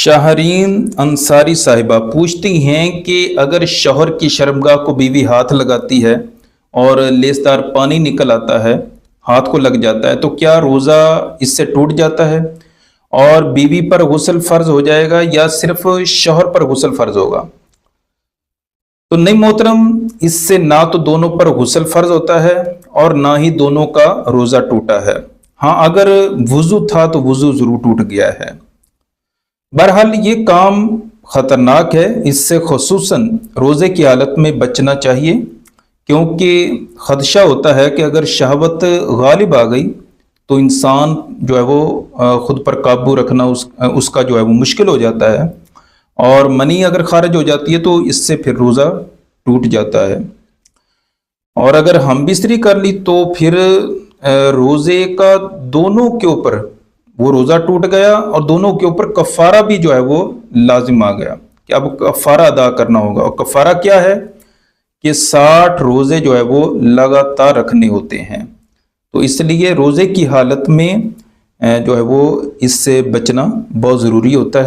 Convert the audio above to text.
शाहरीन अंसारी साहिबा पूछती हैं कि अगर शौहर की शर्मगाह को बीवी हाथ लगाती है और लेसदार पानी निकल आता है, हाथ को लग जाता है, तो क्या रोज़ा इससे टूट जाता है और बीवी पर गुस्ल फ़र्ज हो जाएगा या सिर्फ शौहर पर गुस्ल फ़र्ज होगा? तो नहीं मोहतरम, इससे ना तो दोनों पर गुस्ल फ़र्ज होता है और ना ही दोनों का रोज़ा टूटा है। हाँ, अगर वुज़ू था तो वुज़ू ज़रूर टूट गया है। बहरहाल ये काम ख़तरनाक है, इससे खुसूसन रोज़े की हालत में बचना चाहिए, क्योंकि ख़दशा होता है कि अगर शहवत गालिब आ गई तो इंसान जो है वो ख़ुद पर काबू रखना उसका जो है वो मुश्किल हो जाता है, और मनी अगर खारिज हो जाती है तो इससे फिर रोज़ा टूट जाता है। और अगर हम बिस्तरी कर ली तो फिर रोज़े का दोनों के ऊपर वो रोज़ा टूट गया और दोनों के ऊपर कफ़ारा भी जो है वो लाजिम आ गया कि अब कफ़ारा अदा करना होगा। और कफ़ारा क्या है कि 60 रोज़े जो है वो लगातार रखने होते हैं। तो इसलिए रोज़े की हालत में जो है वो इससे बचना बहुत ज़रूरी होता है।